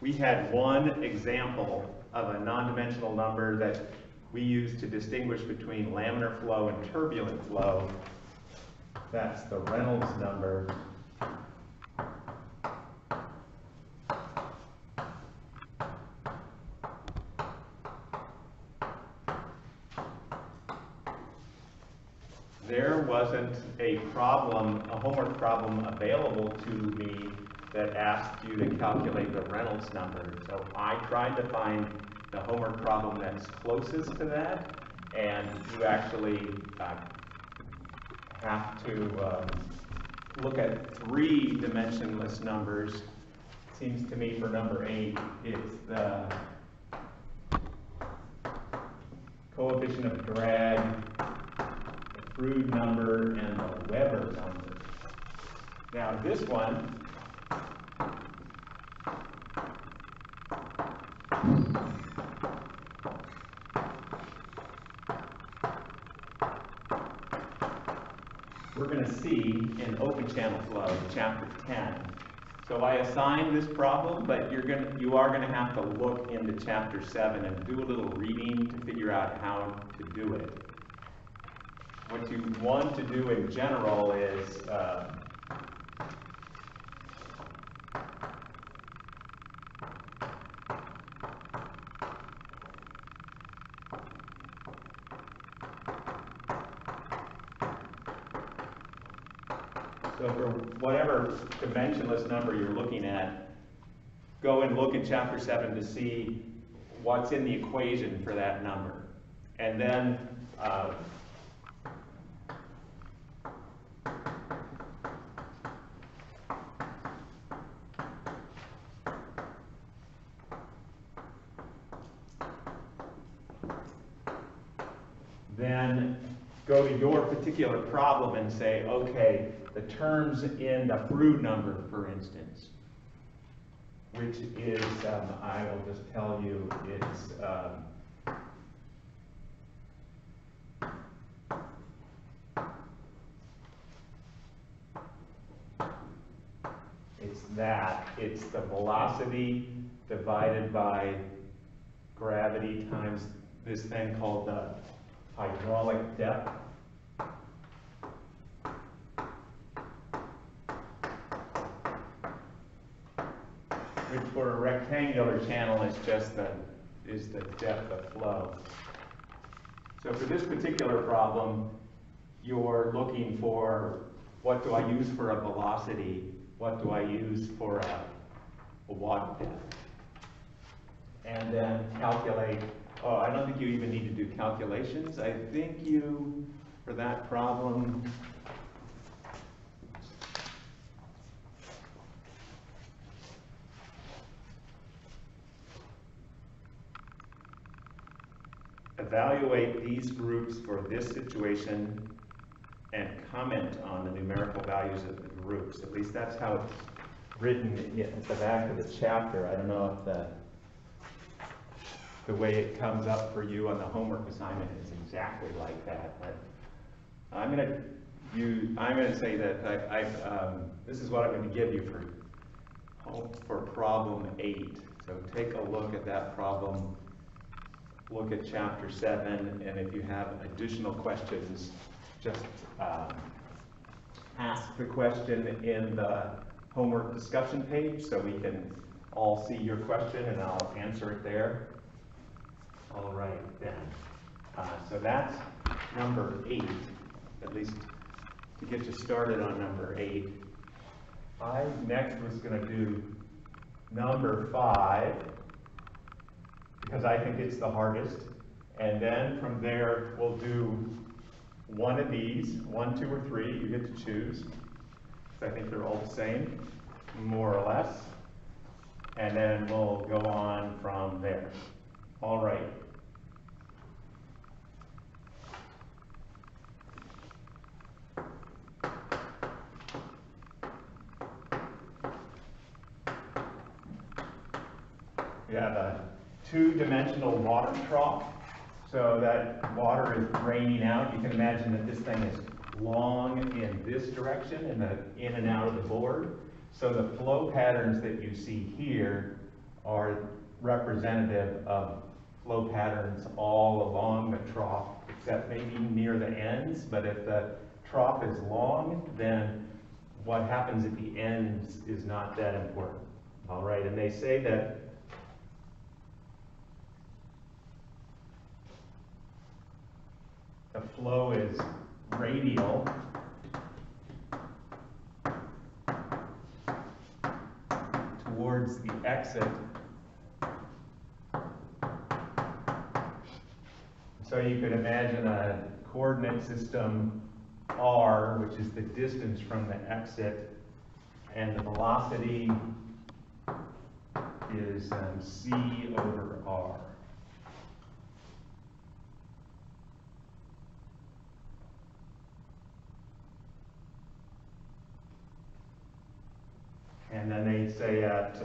we had one example of a non-dimensional number that we use to distinguish between laminar flow and turbulent flow. That's the Reynolds number. There wasn't a problem, a homework problem available to me that asked you to calculate the Reynolds number. So I tried to find the homework problem that's closest to that, and you actually have to look at three dimensionless numbers. Seems to me for number 8, it's the coefficient of drag, the Froude number, and the Weber number. Now this one, we're going to see in open channel flow, chapter 10. So I assigned this problem, but you are going to have to look into chapter 7 and do a little reading to figure out how to do it. What you want to do in general is so for whatever dimensionless number you're looking at, go and look in chapter 7 to see what's in the equation for that number. And then go to your particular problem and say, okay, the terms in the Froude number, for instance, which is, I will just tell you, it's the velocity divided by gravity times this thing called the hydraulic depth. Which for a rectangular channel is just the depth of flow. So for this particular problem, you're looking for what do I use for a velocity, what do I use for a water depth, and then calculate. Oh, I don't think you even need to do calculations. I think you, for that problem, evaluate these groups for this situation and comment on the numerical values of the groups. At least that's how it's written at the back of the chapter. I don't know if the way it comes up for you on the homework assignment is exactly like that. But I'm going to say that this is what I'm going to give you for problem 8. So take a look at that problem. Look at chapter 7, and if you have additional questions, just ask the question in the homework discussion page so we can all see your question and I'll answer it there. All right, then. So that's number 8, at least to get you started on number 8. I next was going to do number 5, because I think it's the hardest. And then from there, we'll do one of these, 1, 2, or 3. You get to choose. I think they're all the same, more or less. And then we'll go on from there. All right. We have a 2-dimensional water trough, so that water is draining out. You can imagine that this thing is long in this direction, in and out of the board. So the flow patterns that you see here are representative of flow patterns all along the trough, except maybe near the ends. But if the trough is long, then what happens at the ends is not that important. All right, and they say that the flow is radial towards the exit. So you could imagine a coordinate system r, which is the distance from the exit, and the velocity is c over r. And then they say at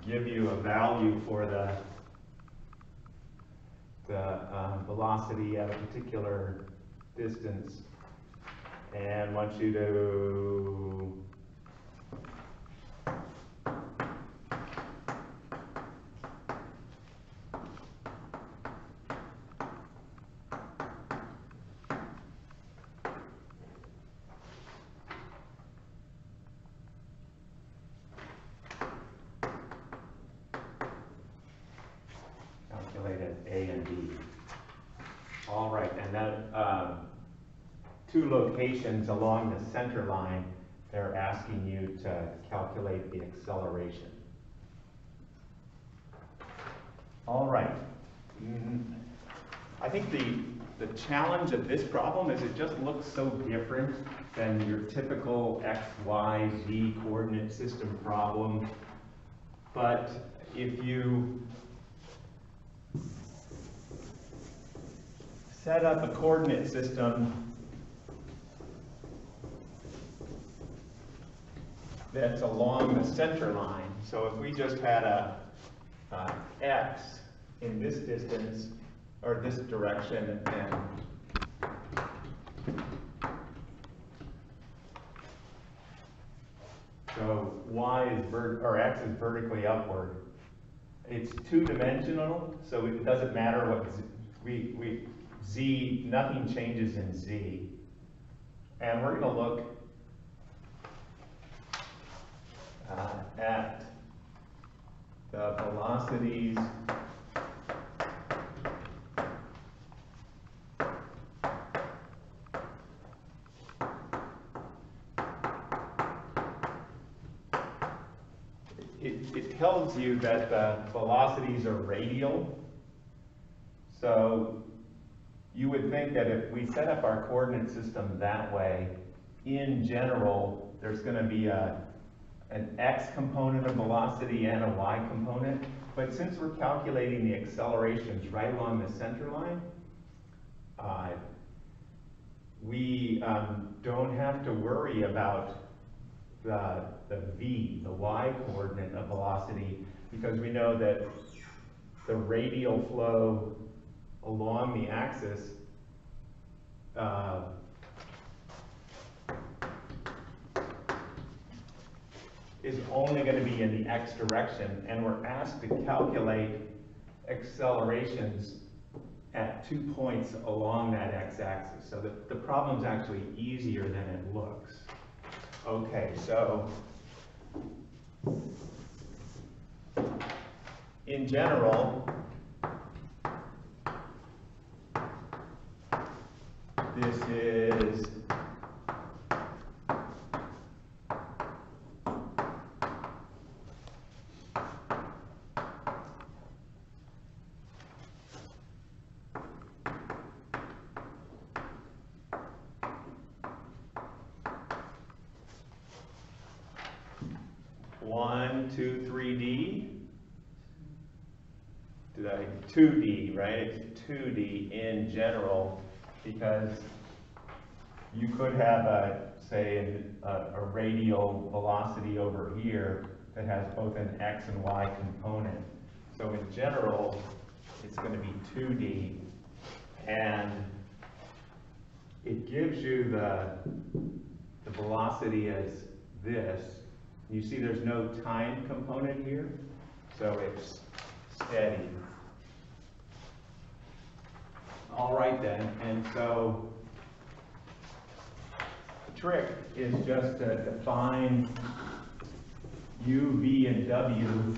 give you a value for the velocity at a particular distance, and want you to calculate A and B. All right, and then two locations along the center line, they're asking you to calculate the acceleration. All right. I think the challenge of this problem is it just looks so different than your typical X, Y, Z coordinate system problem. But if you set up a coordinate system that's along the center line, so if we just had a X in this distance, or this direction, and so Y is or X is vertically upward. It's two-dimensional, so it doesn't matter what Z, nothing changes in Z. And we're going to look at the velocities it tells you that the velocities are radial. So you would think that if we set up our coordinate system that way, in general, there's going to be an X component of velocity and a Y component. But since we're calculating the accelerations right along the center line, we don't have to worry about the V, the Y coordinate of velocity, because we know that the radial flow along the axis is only going to be in the X direction, and we're asked to calculate accelerations at 2 points along that X-axis. So the problem's actually easier than it looks. Okay, so in general, this is one, 2, 3D. 2D, right? It's 2D in general, because you could have say a radial velocity over here that has both an x and y component. So in general, it's going to be 2D, and it gives you the velocity as this. You see there's no time component here, so it's steady. All right then, and so the trick is just to define u, v, and w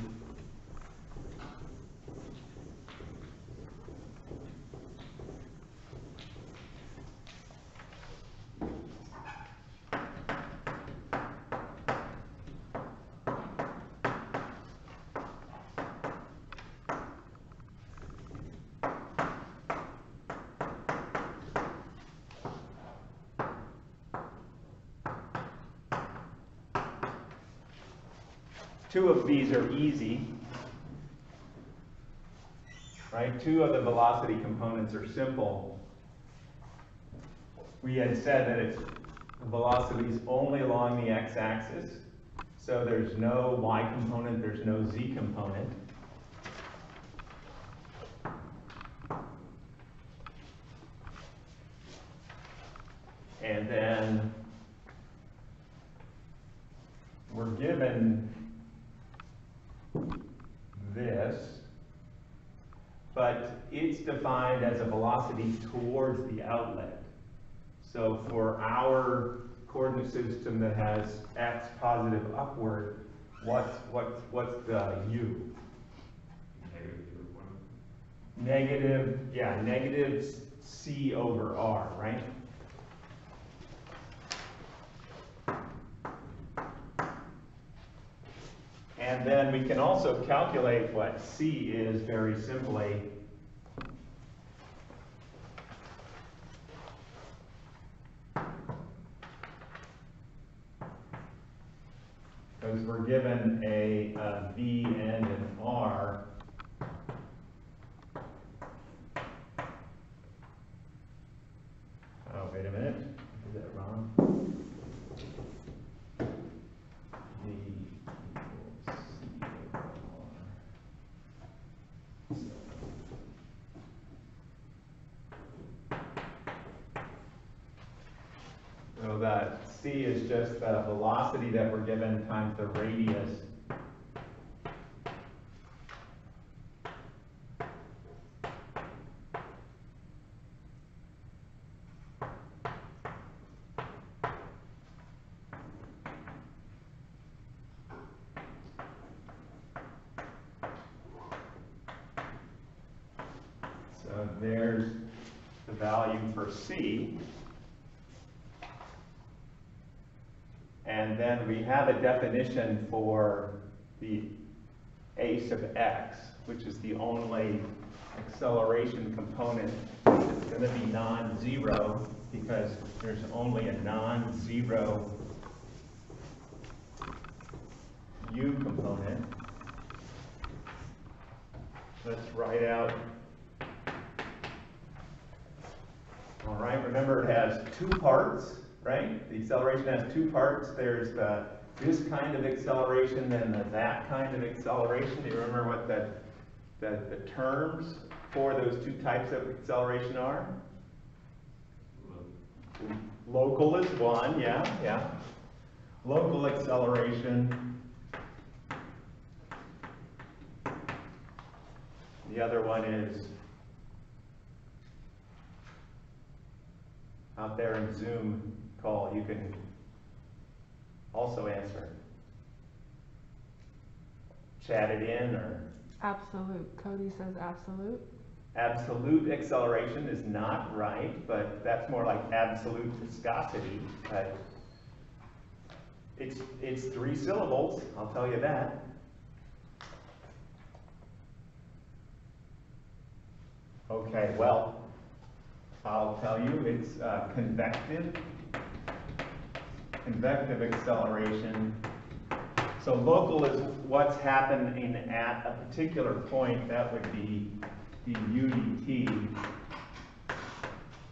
Two of these are easy, right? Two of the velocity components are simple. We had said that it's velocities only along the x-axis, so there's no y component, there's no z component. And then we're given this, but it's defined as a velocity towards the outlet. So for our coordinate system that has x positive upward, what's the u? Negative, yeah, negative c over r, right? And then we can also calculate what c is very simply. Because we're given a v and an r. Oh, wait a minute. I did that wrong. So that c is just the velocity that we're given times the radius. So there's the value for c. And then we have a definition for the a sub x, which is the only acceleration component that's going to be non-zero, because there's only a non-zero u component. Let's write out. All right, remember it has two parts. Right? The acceleration has two parts. There's this kind of acceleration and that kind of acceleration. Do you remember what the terms for those two types of acceleration are? Local is one, yeah. Local acceleration. The other one is out there in Zoom call. You can also answer. Chat it in or. Absolute. Cody says absolute. Absolute acceleration is not right, but that's more like absolute viscosity. But it's three syllables, I'll tell you that. Okay, well, I'll tell you it's convective acceleration. So local is what's happening at a particular point. That would be the u dt.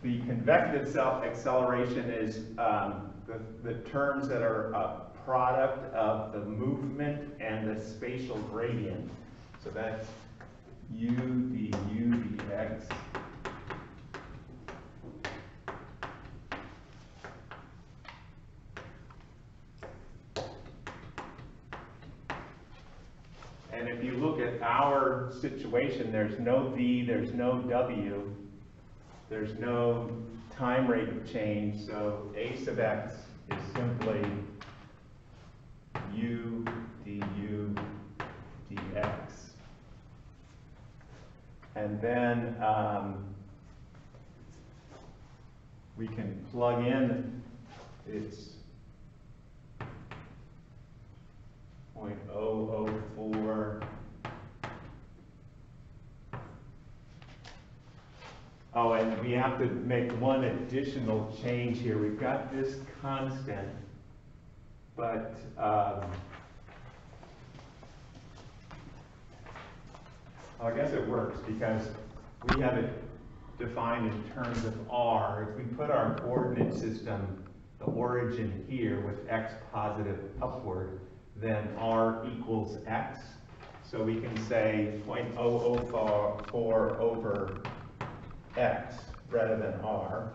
The convective acceleration is the terms that are product of the movement and the spatial gradient. So that's u du dx. And if you look at our situation, there's no v, there's no w, there's no time rate of change, so a sub x is simply u du dx. And then we can plug in its 0.004. Oh, and we have to make one additional change here. We've got this constant, but I guess it works because we have it defined in terms of r. If we put our coordinate system, the origin here with x positive upward, then r equals x. So we can say 0.004 over x rather than r.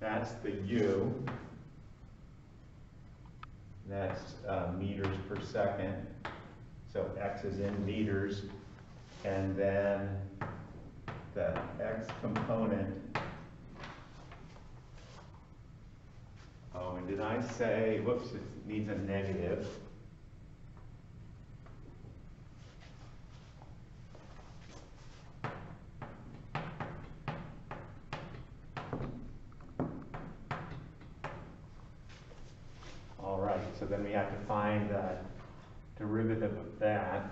That's the u. That's meters per second. So x is in meters. And then the x component. Oh, and did I say, whoops, it needs a negative. All right, so then we have to find the derivative of that.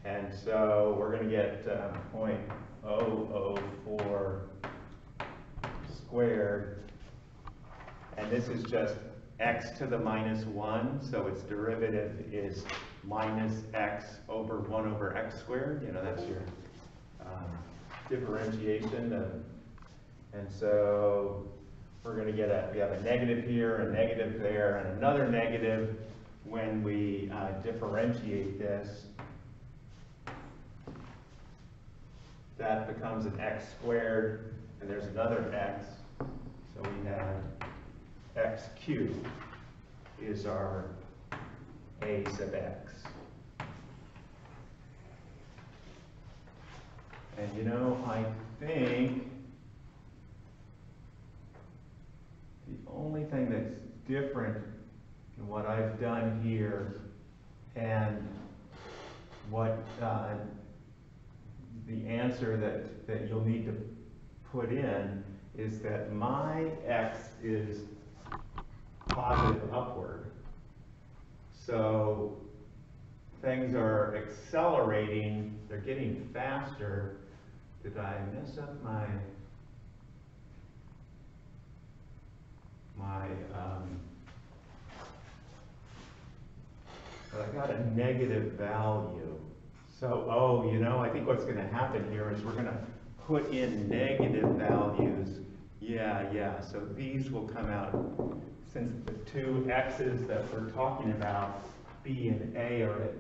And so we're going to get 0.004 squared. And this is just x to the minus 1, so its derivative is minus x over 1 over x squared. You know, that's your differentiation. And so we're going to get we have a negative here, a negative there, and another negative when we differentiate this. That becomes an x squared, and there's another x. So we have x cubed is our a sub x. And you know, I think the only thing that's different in what I've done here and what the answer that you'll need to put in is that my x is positive upward. So things are accelerating, they're getting faster. Did I mess up my but I got a negative value. So, oh, you know, I think what's going to happen here is we're going to put in negative values. Yeah. So these will come out, since the two x's that we're talking about, b and a, are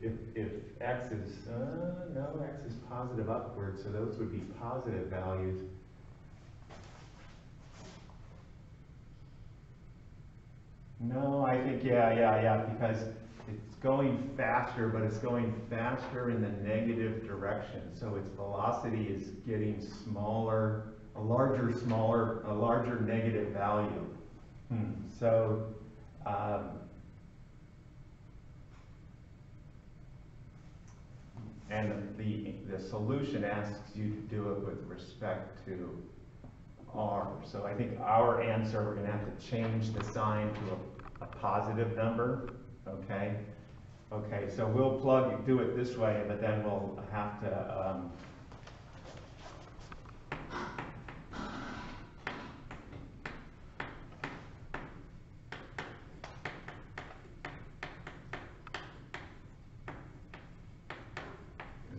if x is, no, x is positive upward, so those would be positive values. No, I think, yeah, because it's going faster, but it's going faster in the negative direction. So its velocity is getting smaller, a larger negative value. So, and the solution asks you to do it with respect to r. So I think our answer, we're going to have to change the sign to a positive number. Okay. Okay, so we'll do it this way, but then we'll have to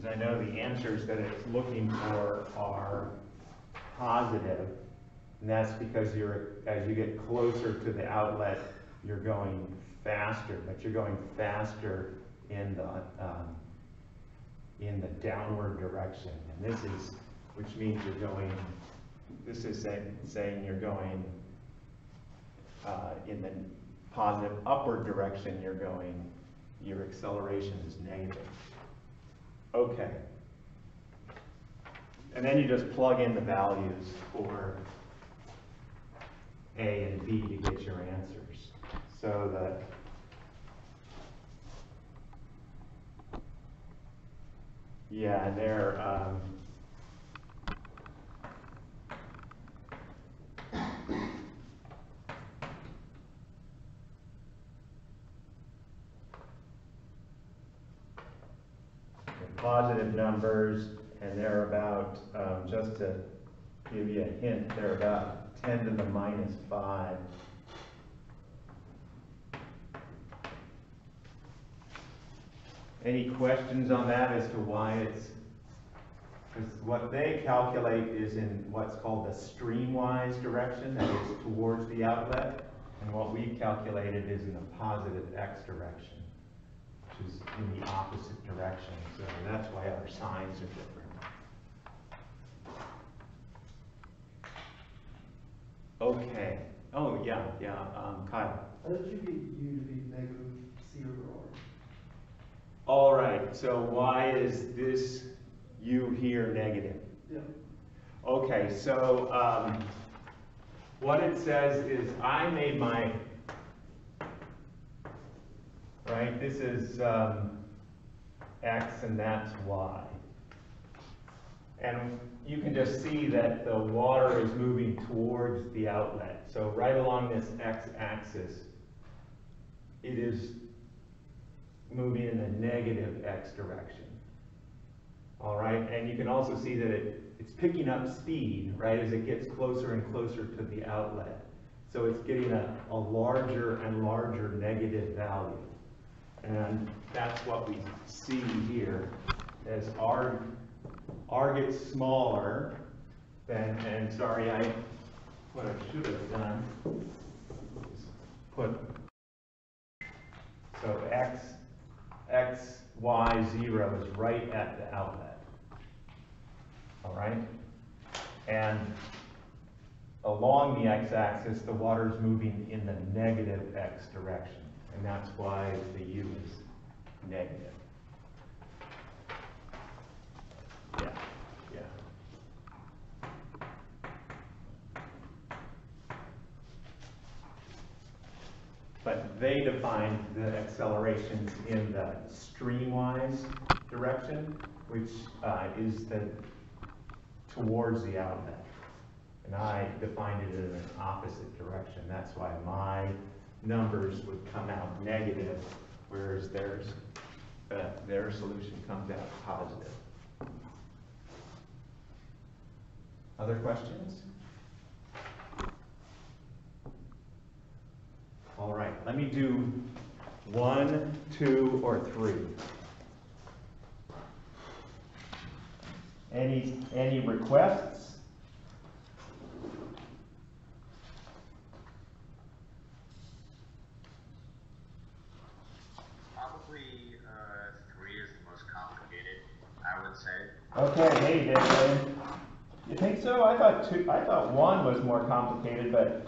I know the answers that it's looking for are positive, and that's because as you get closer to the outlet, you're going faster, but you're going faster in the downward direction. And which means this is saying you're going in the positive upward direction, your acceleration is negative. Okay. And then you just plug in the values for A and B to get your answers. So they're positive numbers, and they're about, just to give you a hint, they're about 10 to the minus 5. Any questions on that as to why it's, because what they calculate is in what's called the streamwise direction, that is towards the outlet, and what we've calculated is in the positive x direction, which is in the opposite direction. So that's why our signs are different. Okay. Oh, yeah, Kyle. How did you get U to be negative C over R? All right, so why is this U here negative? Yeah. Okay, so what it says is I made my, right, this is X and that's Y. And you can just see that the water is moving towards the outlet. So right along this X-axis, it is moving in the negative X direction. All right, and you can also see that it's picking up speed, right, as it gets closer and closer to the outlet. So it's getting a larger and larger negative value. And that's what we see here as R gets smaller, and sorry, what I should have done is put, so X, Y, 0 is right at the outlet. All right? And along the x-axis, the water is moving in the negative x direction. And that's why the U is negative. Yeah. But they define the accelerations in the streamwise direction, which is towards the outlet. And I defined it in an opposite direction. That's why my numbers would come out negative, whereas their solution comes out positive. Other questions? All right, let me do 1, 2, or 3. Any requests? Probably 3 is the most complicated, I would say. Okay, hey David. You think so? I thought 1 was more complicated, but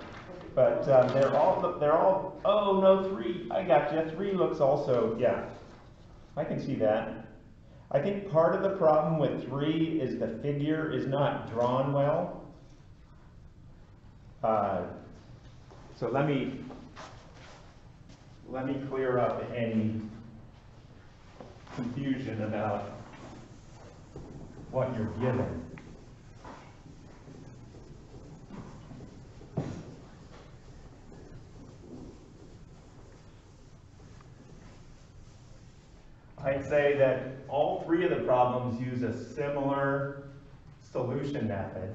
they're all. Oh no, 3. I got you. 3 looks also. Yeah, I can see that. I think part of the problem with 3 is the figure is not drawn well. So let me clear up any confusion about what you're given. I'd say that all 3 of the problems use a similar solution method.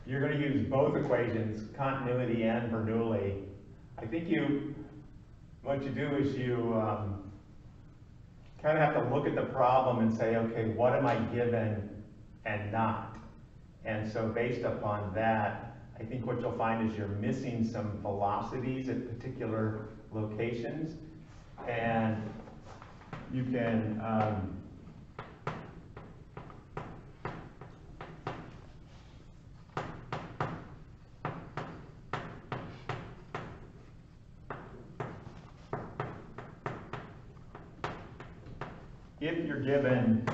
you're going to use both equations, continuity and Bernoulli. I think what you do is you kind of have to look at the problem and say, okay, what am I given and not? And so based upon that, I think what you'll find is you're missing some velocities at particular locations, and you can if you're given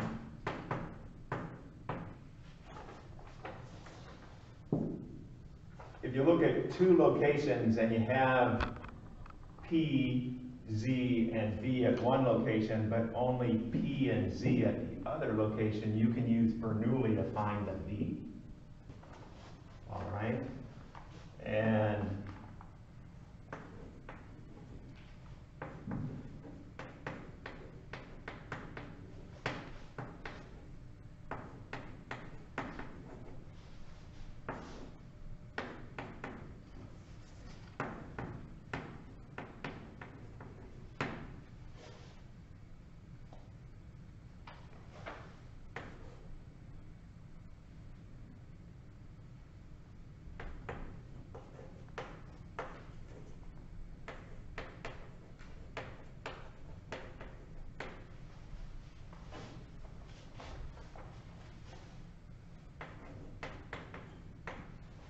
if you look at two locations and you have P, Z, and V at one location, but only P and Z at the other location, you can use Bernoulli to find the V. All right? And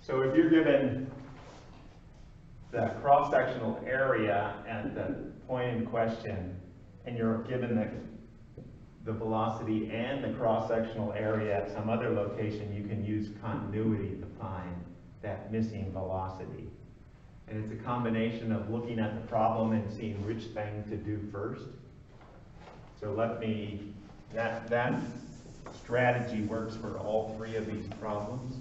so if you're given the cross-sectional area at the point in question, and you're given the velocity and the cross-sectional area at some other location, you can use continuity to find that missing velocity. And it's a combination of looking at the problem and seeing which thing to do first. So that strategy works for all three of these problems.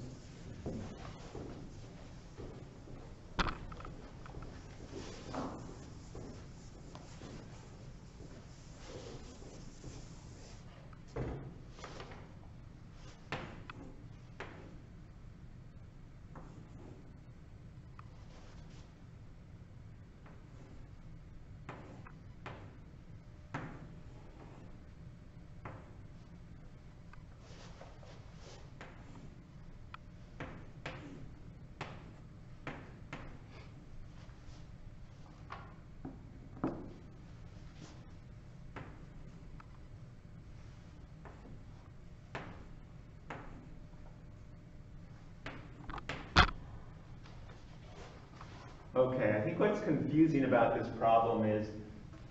Okay, I think what's confusing about this problem is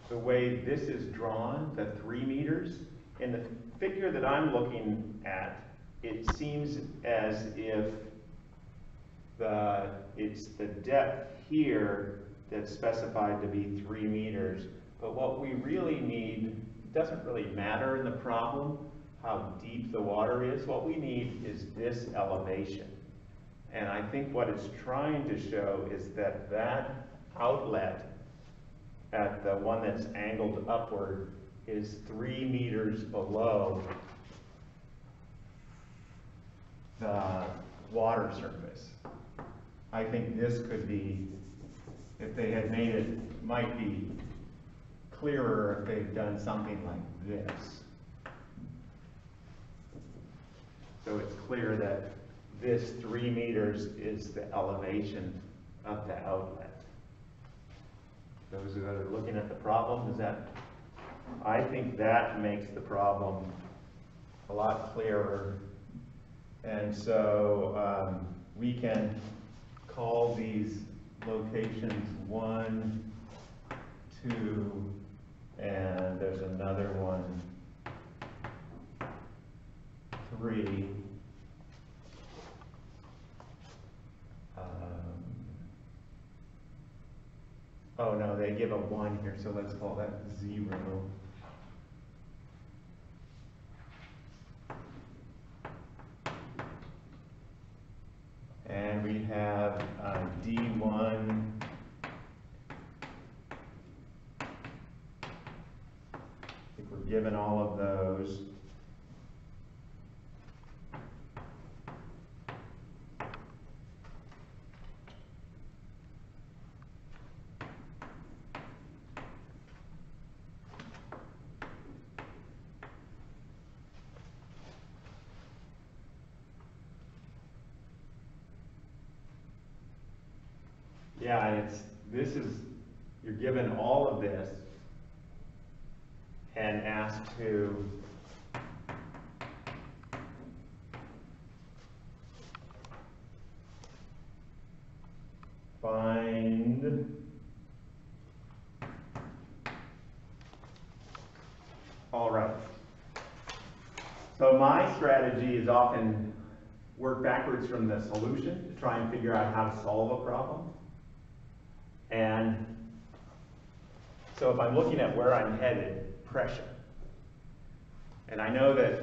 the way this is drawn, the 3 meters. In the figure that I'm looking at, it seems as if it's the depth here that's specified to be 3 meters. But what we really need, it doesn't really matter in the problem how deep the water is. What we need is this elevation. And I think what it's trying to show is that that outlet at the one that's angled upward is 3 meters below the water surface. I think this could be, if they had made it, might be clearer if they've done something like this. So it's clear that this 3 meters is the elevation of the outlet. Those that are looking at the problem, I think that makes the problem a lot clearer. And so we can call these locations 1, 2, and there's another one, 3. Oh no, they give a 1 here, so let's call that 0. And we have D1. I think we're given all of those. Yeah, and you're given all of this and asked to find all right. So my strategy is often work backwards from the solution to try and figure out how to solve a problem. And so if I'm looking at where I'm headed, pressure, and I know that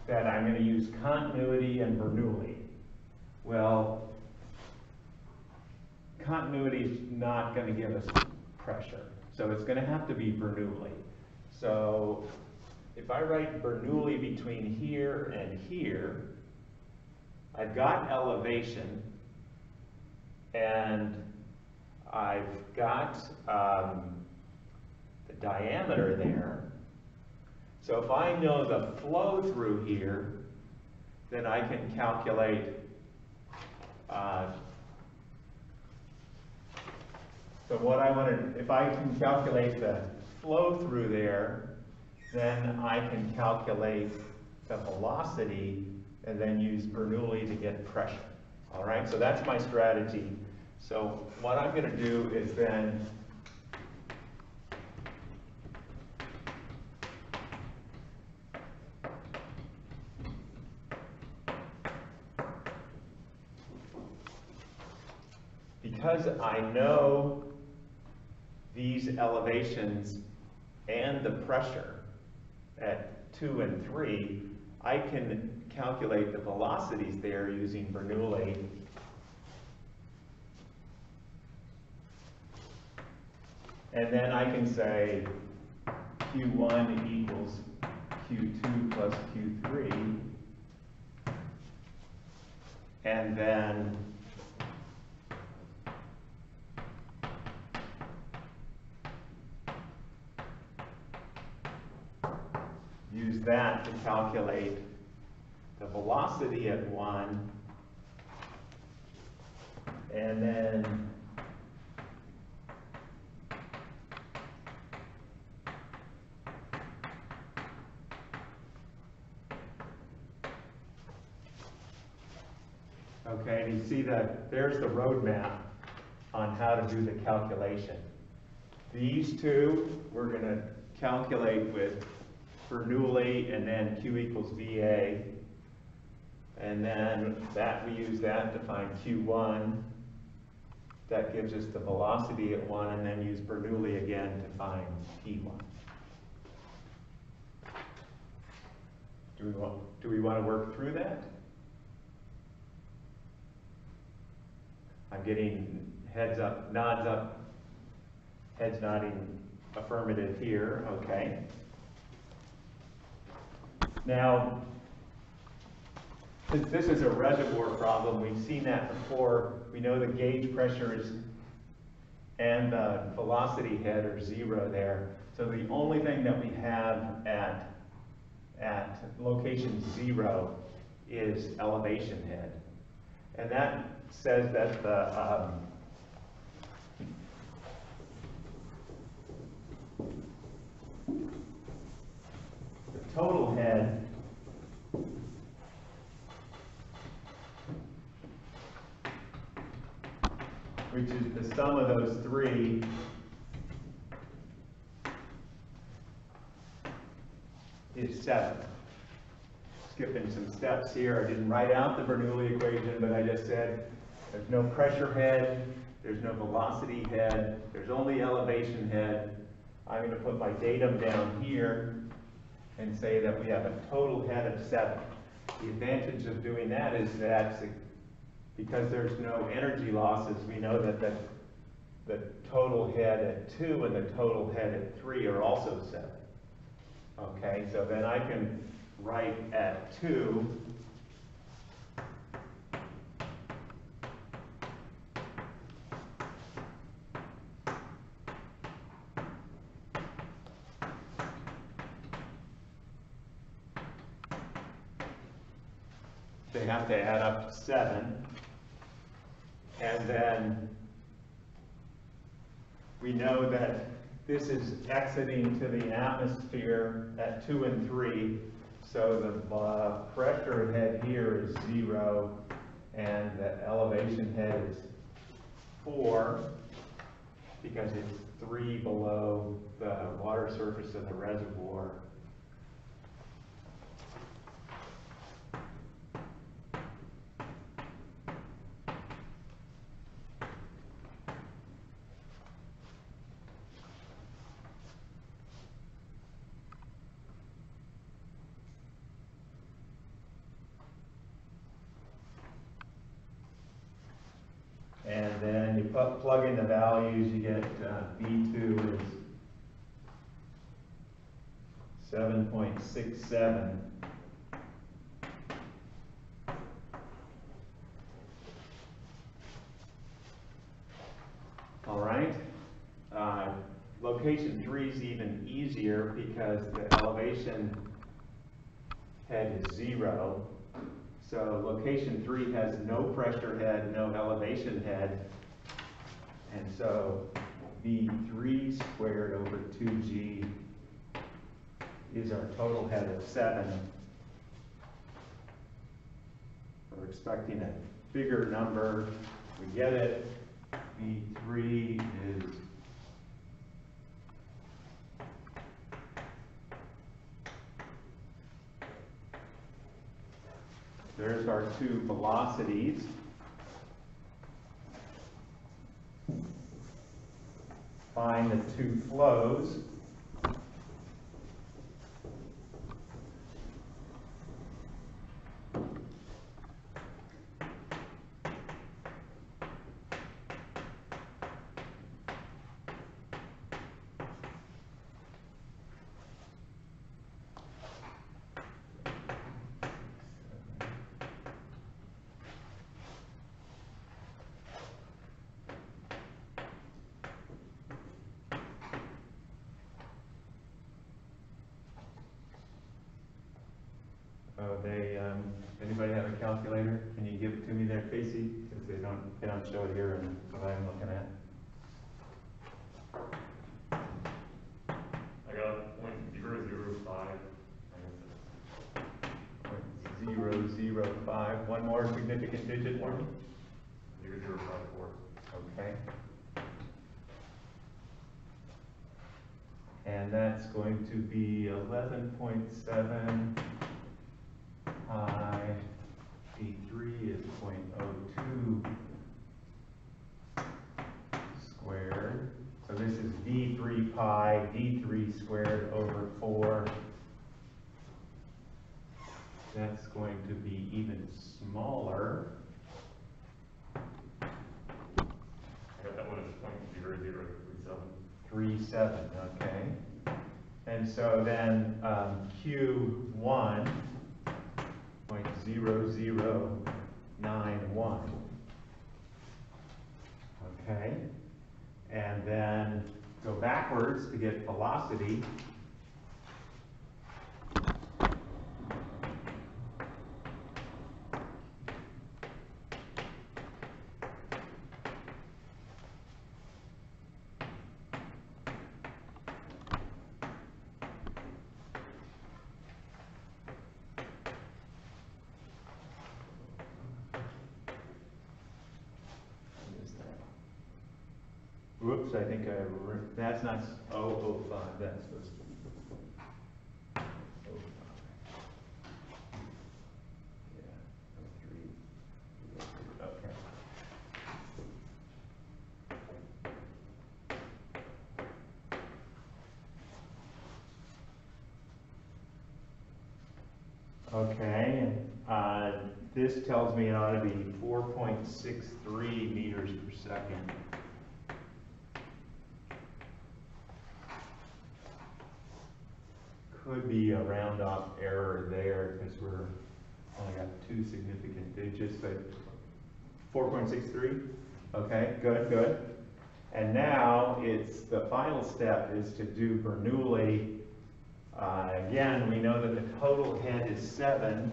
that I'm going to use continuity and Bernoulli. Well, continuity is not going to give us pressure, so it's going to have to be Bernoulli. So if I write Bernoulli between here and here, I've got elevation, and I've got the diameter there. So if I know the flow through here, then I can calculate so what I want to, if I can calculate the flow through there, then I can calculate the velocity and then use Bernoulli to get pressure. All right, so that's my strategy. So what I'm going to do is then because I know these elevations and the pressure at 2 and 3, I can calculate the velocities there using Bernoulli. And then I can say Q1 equals Q2 plus Q3. And then use that to calculate the velocity at 1, and then okay, and you see that there's the roadmap on how to do the calculation. These two we're going to calculate with Bernoulli, and then Q equals VA, and then that we use that to find Q1. That gives us the velocity at 1, and then use Bernoulli again to find P1. Do we want to work through that? I'm getting heads up, heads nodding affirmative here, okay. Now, since this is a reservoir problem, we've seen that before. We know the gauge pressures and the velocity head are 0 there. So the only thing that we have at location 0 is elevation head. And that says that the total head which is the sum of those 3 is 7. Skipping some steps here. I didn't write out the Bernoulli equation, but I just said there's no pressure head, there's no velocity head, there's only elevation head. I'm going to put my datum down here and say that we have a total head of 7. The advantage of doing that is that because there's no energy losses, we know that the total head at 2 and the total head at 3 are also 7. Okay, so then I can write at 2 they have to add up to 7, and then we know that this is exiting to the atmosphere at 2 and 3. So the pressure head here is 0, and the elevation head is 4, because it's 3 below the water surface of the reservoir. And then you plug in the values, you get B2 is 7.67. All right. Location 3 is even easier because the elevation head is 0. So location 3 has no pressure head, no elevation head. And so V3 squared over 2G is our total head of 7. We're expecting a bigger number. We get it. V3 is there's our two velocities. Find the two flows. Anybody have a calculator? Can you give it to me there, Casey? Because they don't show it here and what I'm looking at. I got 0.005. 0.005. One more significant digit for me. 0.054. Okay. And that's going to be 11.7 pi. V3 is 0.02 squared. So this is V3 pi, D3 squared over 4. That's going to be even smaller. I got that one as 0.0037. 37, okay. And so then Q1, 0.0091. Okay. And then go backwards to get velocity. Whoops, I think that's not 005, that's supposed to be 05. Yeah, 03. Okay. Okay, this tells me it ought to be 4.63 meters per second. Could be a round off error there because we're only got two significant digits, but 4.63? Okay, good. And now it's the final step is to do Bernoulli. Again, we know that the total head is 7.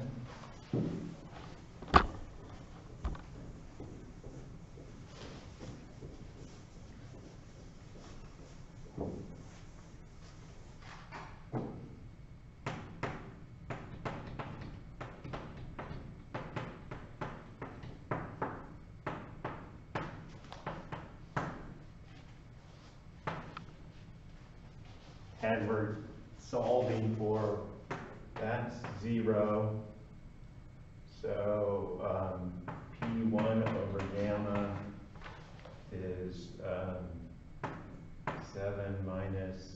and we're solving for, that's 0. So P1 over gamma is 7 minus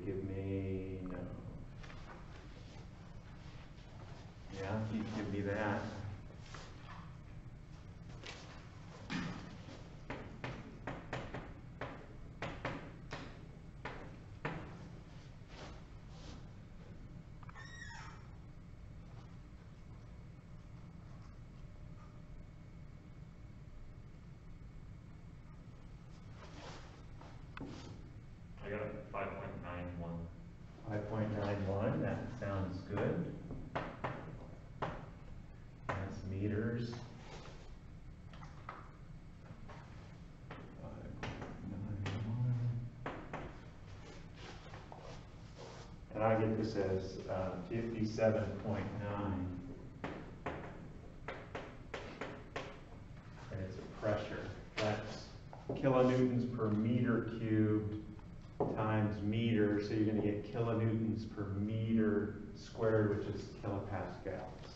give me, no. Yeah, you give me that. I got 5.91. 5.91, that sounds good. That's meters. 5.91. And I get this as 57.9. And it's a pressure. That's kilonewtons per meter cubed times meter, so you're going to get kilonewtons per meter squared, which is kilopascals.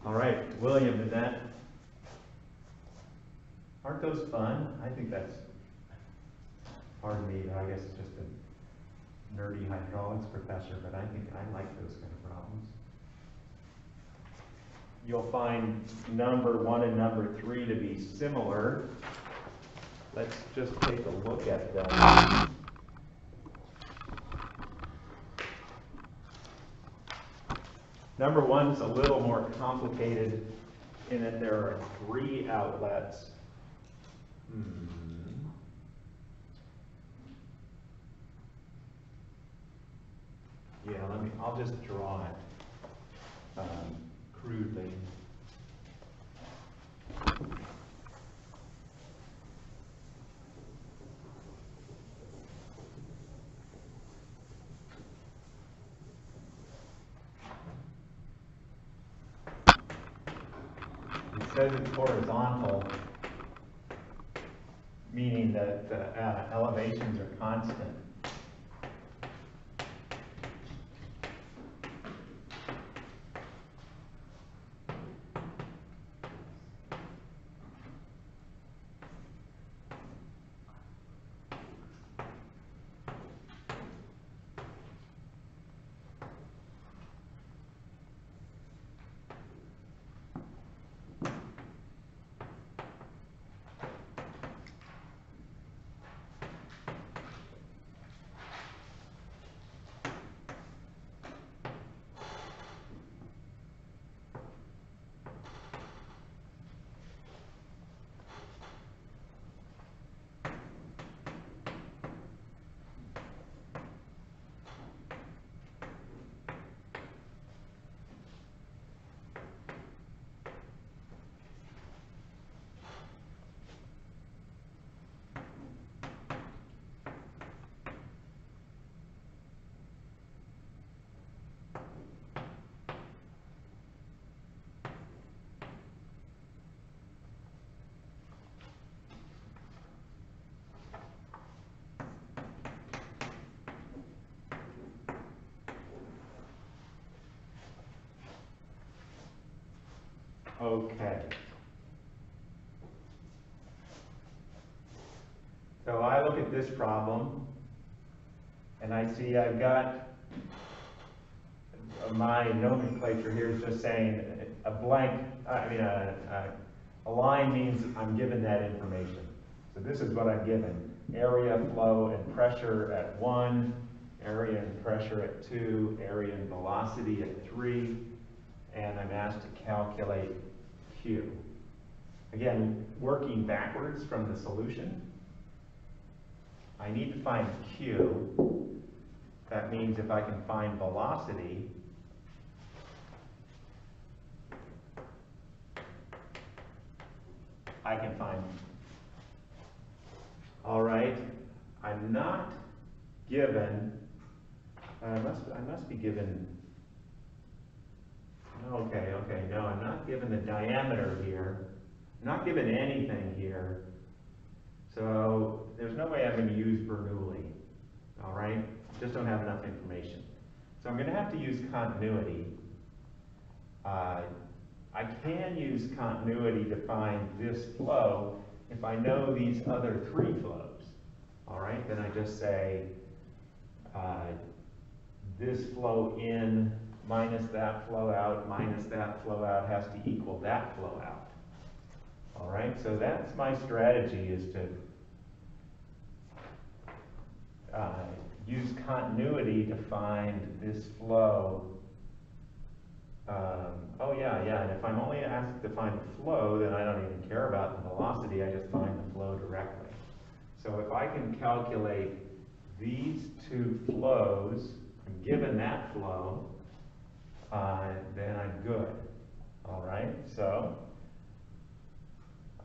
All right, William, did that, aren't those fun? I think that's, pardon me, I guess it's just a nerdy hydraulics professor, but I think I like those kind of problems. You'll find number 1 and number 3 to be similar. Let's just take a look at them. Number 1 is a little more complicated in that there are 3 outlets. Yeah, I'll just draw it crudely. It says it's horizontal, meaning that the elevations are constant. Okay. So I look at this problem, and I see I've got my nomenclature here is just saying a blank, a line means I'm given that information. So this is what I'm given. Area, flow, and pressure at 1, area and pressure at 2, area and velocity at 3, and I'm asked to calculate Q. Again, working backwards from the solution, I need to find Q. That means if I can find velocity, I can find, all right, I'm not given, I must be given, okay, no, I'm not given the diameter here. I'm not given anything here. So there's no way I'm going to use Bernoulli, all right? Just don't have enough information. So I'm going to have to use continuity. I can use continuity to find this flow if I know these other three flows, all right? Then I just say this flow in minus that flow out has to equal that flow out. All right, so that's my strategy, is to use continuity to find this flow. And if I'm only asked to find the flow, then I don't even care about the velocity, I just find the flow directly. So if I can calculate these two flows, I'm given that flow, then I'm good. All right, so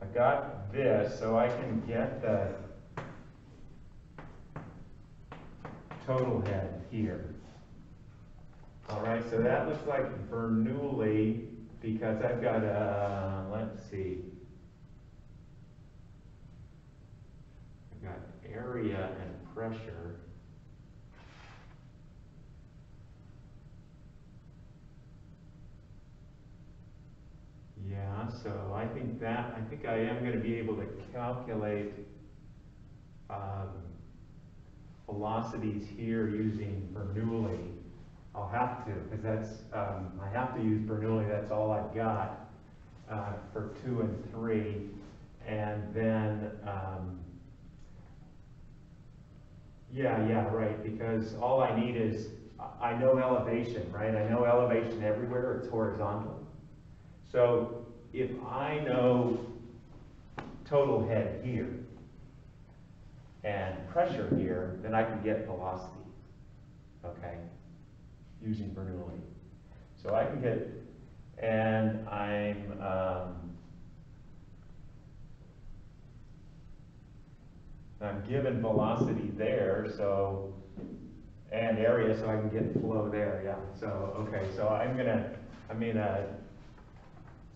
I got this, so I can get the total head here. All right, so that looks like Bernoulli, because I've got let's see, I've got area and pressure. Yeah, so I think I am going to be able to calculate velocities here using Bernoulli. I'll have to, because that's, I have to use Bernoulli, that's all I've got for 2 and 3. And then, right, because all I need is, I know elevation, right? I know elevation everywhere, it's horizontal. So if I know total head here and pressure here, then I can get velocity, okay, using Bernoulli. So I can get, and I'm given velocity there, so, and area, so I can get flow there, yeah. So, okay, so I'm gonna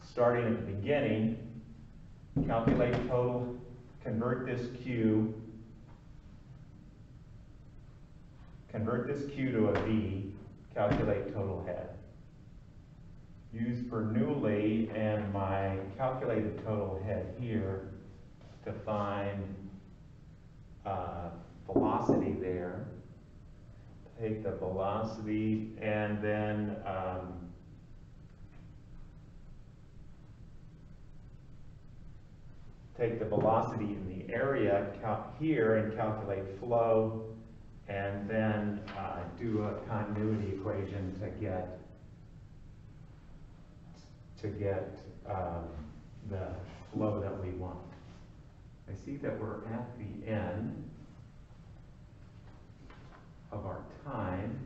starting at the beginning, calculate total, convert this Q to a V, calculate total head. Use Bernoulli and my calculated total head here to find velocity there. Take the velocity and then take the velocity in the area here and calculate flow, and then do a continuity equation to get the flow that we want. I see that we're at the end of our time.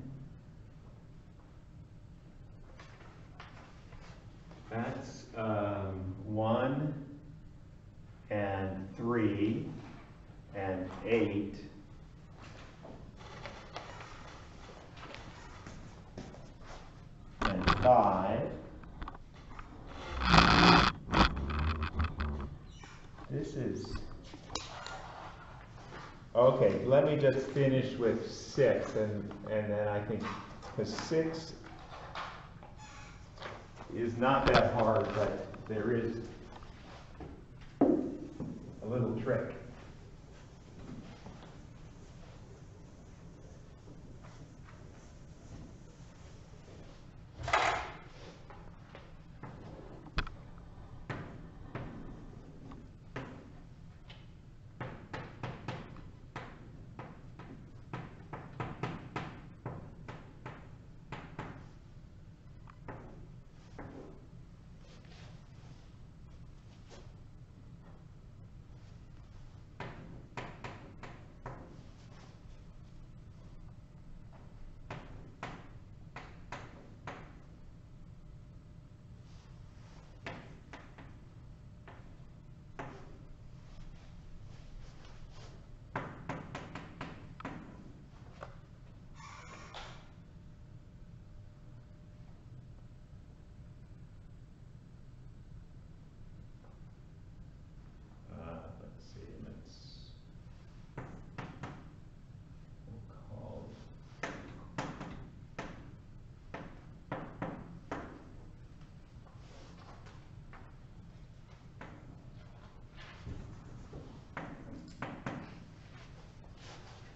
That's 1 and 3 and 8 and 5. This is okay. Let me just finish with 6, and then I think the 6 is not that hard, but there is a little trick.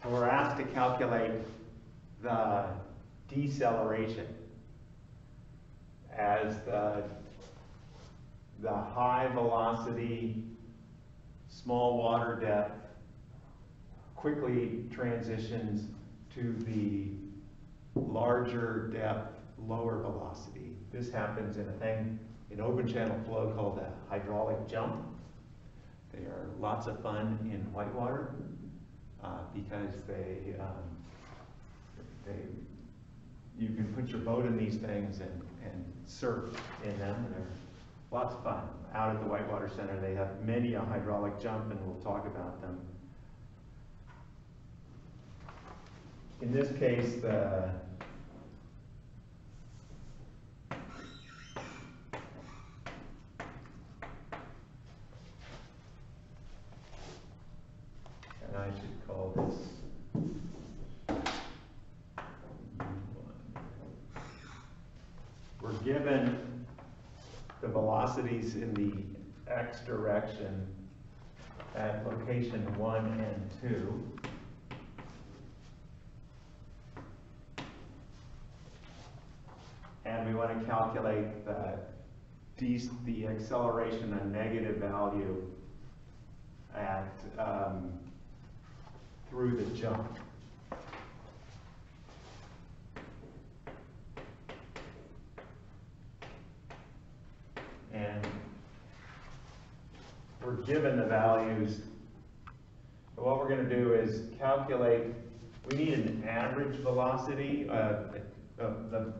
we're asked to calculate the deceleration as the high velocity, small water depth quickly transitions to the larger depth, lower velocity. This happens in a thing in open channel flow called a hydraulic jump. They are lots of fun in whitewater because you can put your boat in these things and surf in them. And they're lots of fun. Out at the Whitewater Center, they have many a hydraulic jump, and we'll talk about them. In this case, and I should call this we're given the velocities in the x direction at location 1 and 2. And we want to calculate the acceleration, a negative value at through the jump. And we're given the values. But what we're going to do is calculate, we need an average velocity, the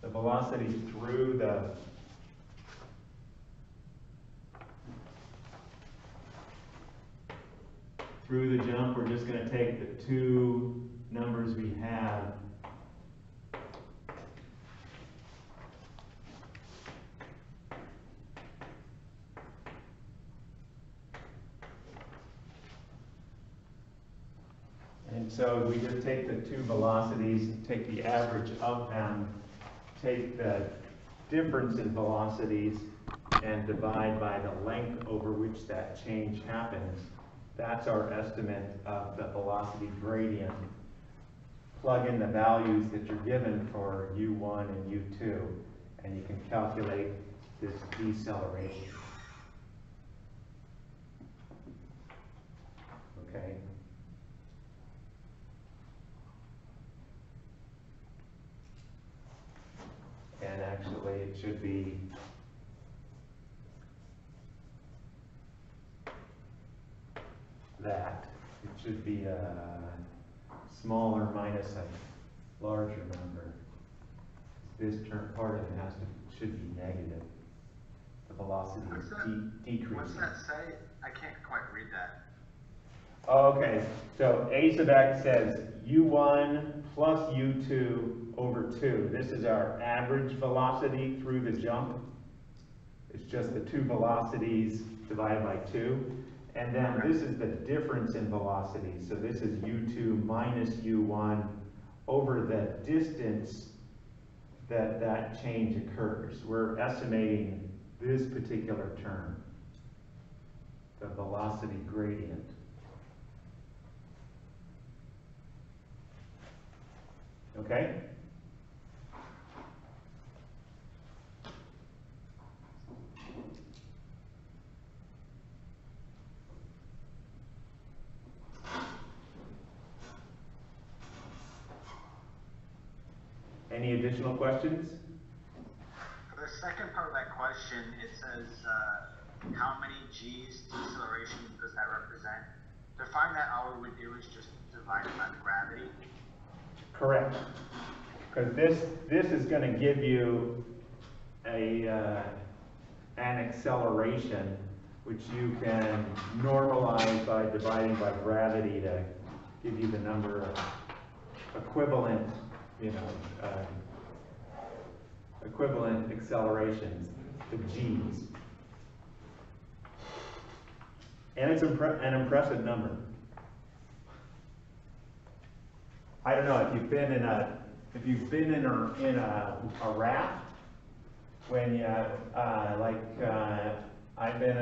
velocity through the jump. We're just going to take the two numbers we have and so we just take the two velocities, take the average of them, take the difference in velocities and divide by the length over which that change happens. That's our estimate of the velocity gradient. Plug in the values that you're given for U1 and U2, and you can calculate this deceleration. Okay. And actually it should be that. It should be a smaller minus a larger number. This term, part of it should be negative. The velocity is decreasing. What's that say? I can't quite read that. Okay, so a sub x says u1 plus u2 over 2. This is our average velocity through the jump. It's just the two velocities divided by 2. And then this is the difference in velocity. So this is u2 minus u1 over the distance that change occurs. We're estimating this particular term, the velocity gradient. Okay? Any additional questions? For the second part of that question, it says how many G's deceleration does that represent? To find that, all we would do is just divide it by the gravity. Correct. Because this is going to give you an acceleration which you can normalize by dividing by gravity to give you the number of equivalent, equivalent accelerations, the G's. And it's an impressive number. I don't know if you've been in a raft when you I've been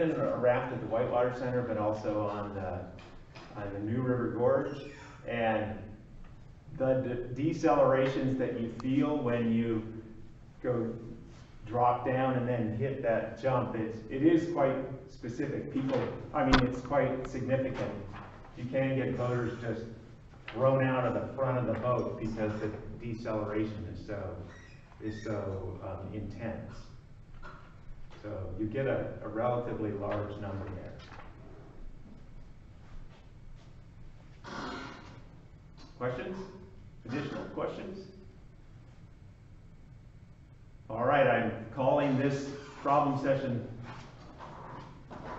in a raft at the Whitewater Center, but also on on the New River Gorge, and the decelerations that you feel when you go drop down and then hit that jump, it is quite specific. It's quite significant. You can get boaters just thrown out of the front of the boat because the deceleration is so intense. So you get a relatively large number there. Questions? Additional questions? All right, I'm calling this problem session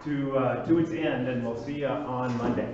to its end, and we'll see you on Monday.